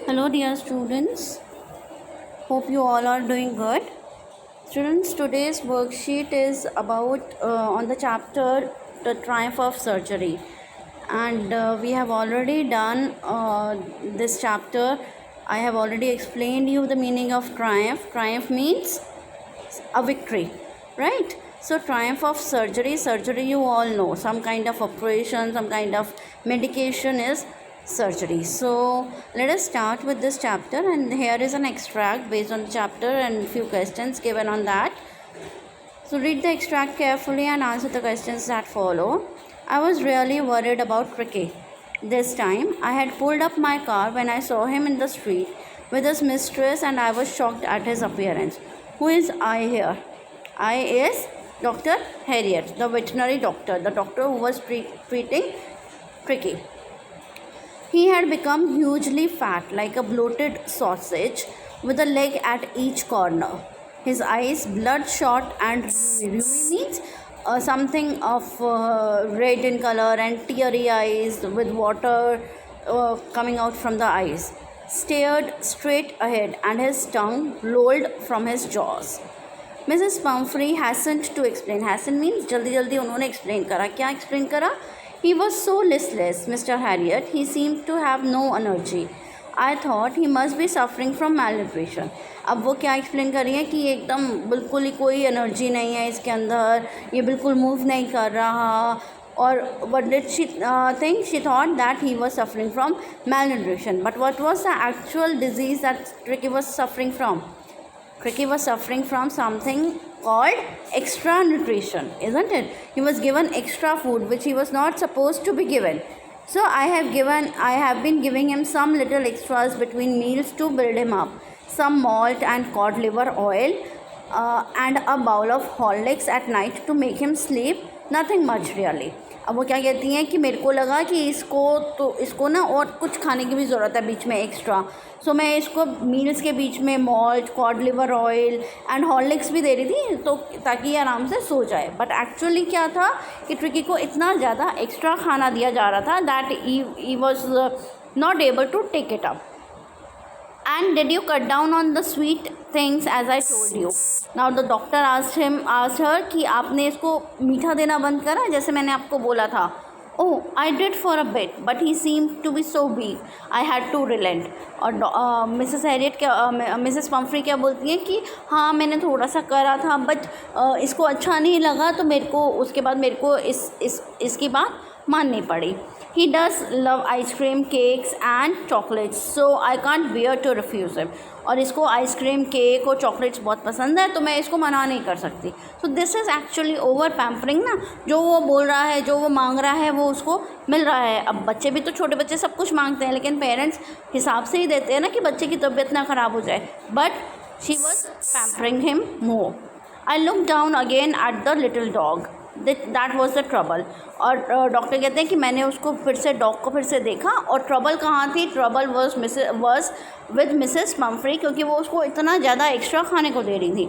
Hello, dear students. Hope you all are doing good. Students, today's worksheet is about on the chapter The Triumph of Surgery, and we have already done this chapter. I have already explained you the meaning of triumph. Triumph means a victory, right? So triumph of surgery you all know, some kind of operation, some kind of medication is surgery. So let us start with this chapter, and here is an extract based on the chapter and few questions given on that. So read the extract carefully and answer the questions that follow. I was really worried about Ricky. This time I had pulled up my car when I saw him in the street with his mistress, and I was shocked at his appearance. Who is I here? I is Dr. Harriet, the veterinary doctor, the doctor who was treating Tricky. He had become hugely fat, like a bloated sausage, with a leg at each corner. His eyes bloodshot and rheumy. Rheumy means something of red in color and teary eyes with water coming out from the eyes. Stared straight ahead, and his tongue rolled from his jaws. Mrs. Pumphrey hastened to explain. Hasten means जल्दी जल्दी उन्होंने explain करा. क्या explain करा? He was so listless, Mr. Harriet. He seemed to have no energy. I thought he must be suffering from malnutrition. अब वो क्या explain कर रही है कि एकदम बिल्कुल ही कोई एनर्जी नहीं है इसके अंदर, ये बिल्कुल मूव नहीं कर रहा. और what did she think? She thought that he was suffering from malnutrition. But what was the actual disease that Tricky was suffering from? Tricky was suffering from something called extra nutrition, isn't it? He was given extra food which he was not supposed to be given. So I have been giving him some little extras between meals to build him up. Some malt and cod liver oil and a bowl of Horlicks at night to make him sleep. Nothing much really. अब वो क्या कहती हैं कि मेरे को लगा कि इसको ना और कुछ खाने की भी ज़रूरत है बीच में एक्स्ट्रा. सो मैं इसको मील्स के बीच में malt, cod liver oil and Horlicks भी दे रही थी तो ताकि ये आराम से सो जाए. बट एक्चुअली क्या था कि ट्रिकी को इतना ज़्यादा एक्स्ट्रा खाना दिया जा रहा था that he was not able to take it up. And did you cut down on the sweet things as I told you? Now the doctor asked her कि आपने इसको मीठा देना बंद करा जैसे मैंने आपको बोला था. Oh, I did for a bit, but he seemed to be so weak. I had to relent. और मिसेस पम्फ्री क्या बोलती हैं कि हाँ मैंने थोड़ा सा करा था बट इसको अच्छा नहीं लगा तो उसके बाद मेरे को इसकी बात माननी पड़ी. He does love ice cream, cakes and chocolates, so I can't bear to refuse him. और इसको आइसक्रीम, केक और चॉकलेट्स बहुत पसंद है तो मैं इसको मना नहीं कर सकती. So this is actually over pampering ना. जो वो बोल रहा है, जो वो मांग रहा है वो उसको मिल रहा है. अब बच्चे भी तो, छोटे बच्चे सब कुछ मांगते हैं लेकिन पेरेंट्स हिसाब से ही देते हैं ना कि बच्चे की तबीयत ना ख़राब हो जाए. But she was pampering him more. I look down again at the little dog. That was the trouble. और डॉक्टर कहते हैं कि मैंने उसको डॉग को फिर से देखा और ट्रबल कहाँ थी? Trouble was with Mrs Pomfrey क्योंकि वो उसको इतना ज़्यादा एक्स्ट्रा खाने को दे रही थी.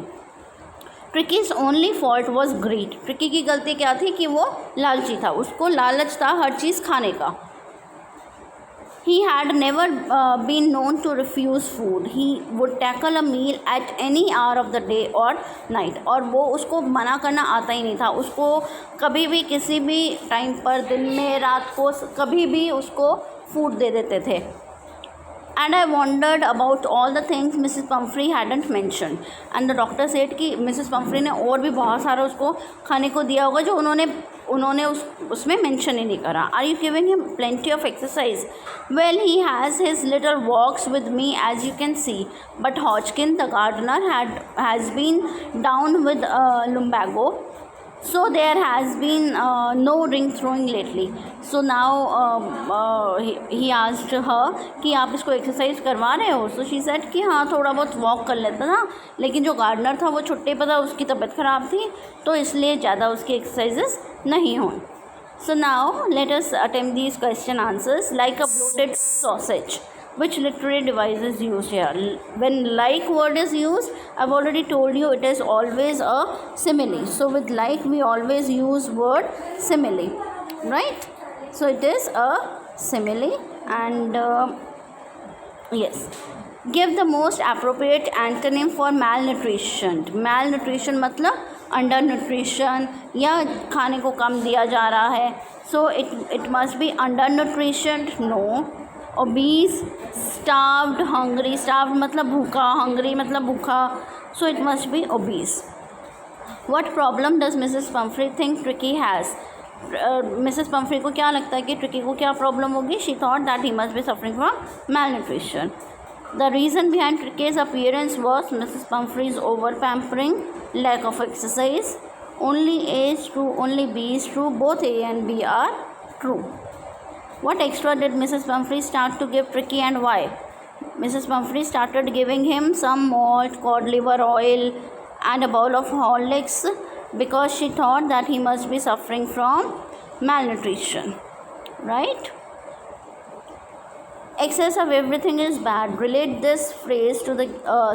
Tricky's only fault was greed. Tricky की गलती क्या थी कि वो लालची था, उसको लालच था हर चीज़ खाने का. He had never been known to refuse food. He would tackle a meal at any hour of the day or night. और वो उसको मना करना आता ही नहीं था. उसको कभी भी किसी भी टाइम पर, दिन में, रात को, कभी भी उसको फूड दे देते थे. And I wondered about all the things Mrs. Pumphrey hadn't mentioned. And the doctor said कि Mrs. Pumphrey ने और भी बहुत सारा उसको खाने को दिया होगा जो उन्होंने उसमें मेंशन ही नहीं करा. Are you giving him plenty of exercise? Well, he has his little walks with me as you can see. But Hodgkin, the gardener, has been down with lumbago. So there has been no ring throwing lately. So now he asked her कि आप इसको exercise करवा रहे हो? So she said कि हाँ थोड़ा बहुत वॉक कर लेता था लेकिन जो गार्डनर था वो छुट्टे पर था, उसकी तबीयत ख़राब थी तो इसलिए ज़्यादा उसकी एक्सरसाइजेस नहीं हुई. So now let us attempt these question answers. Like a bloated sausage. Which literary device is used here? When like word is used, I've already told you it is always a simile. So with like we always use word simile, right? So it is a simile. And yes, give the most appropriate antonym for malnutrition. Malnutrition मतलब under nutrition या खाने को कम दिया जा रहा है. So it must be under nutrition. No. Obese, starved, hungry. Starved मतलब भूखा, हंग्री मतलब भूखा. So it must be obese. What problem does Mrs. Pumphrey think Tricky has? Mrs Pumphrey को क्या लगता है कि ट्रिकी को क्या प्रॉब्लम होगी? She thought that he must be suffering from malnutrition. The reason behind Tricky's appearance was Mrs. Pumphrey's over pampering, lack of exercise. Only A is true, only B is true. Both A and B are true. What extra did Mrs. Pumphrey start to give Tricky and why? Mrs. Pumphrey started giving him some malt, cod liver oil, and a bowl of Horlicks because she thought that he must be suffering from malnutrition. Right? Excess of everything is bad. Relate this phrase to the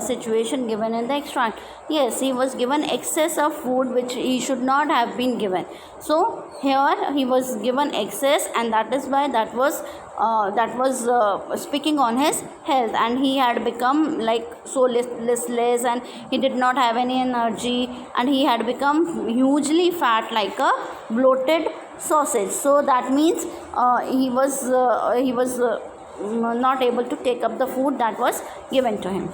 situation given in the extract. Yes, he was given excess of food which he should not have been given. So here he was given excess, and that is why that was speaking on his health, and he had become like so listless, and he did not have any energy, and he had become hugely fat like a bloated sausage. So that means he was not able to take up the food that was given to him.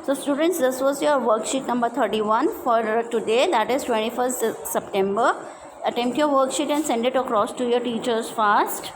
So students, this was your worksheet number 31 for today, that is 21st September. Attempt your worksheet and send it across to your teachers fast.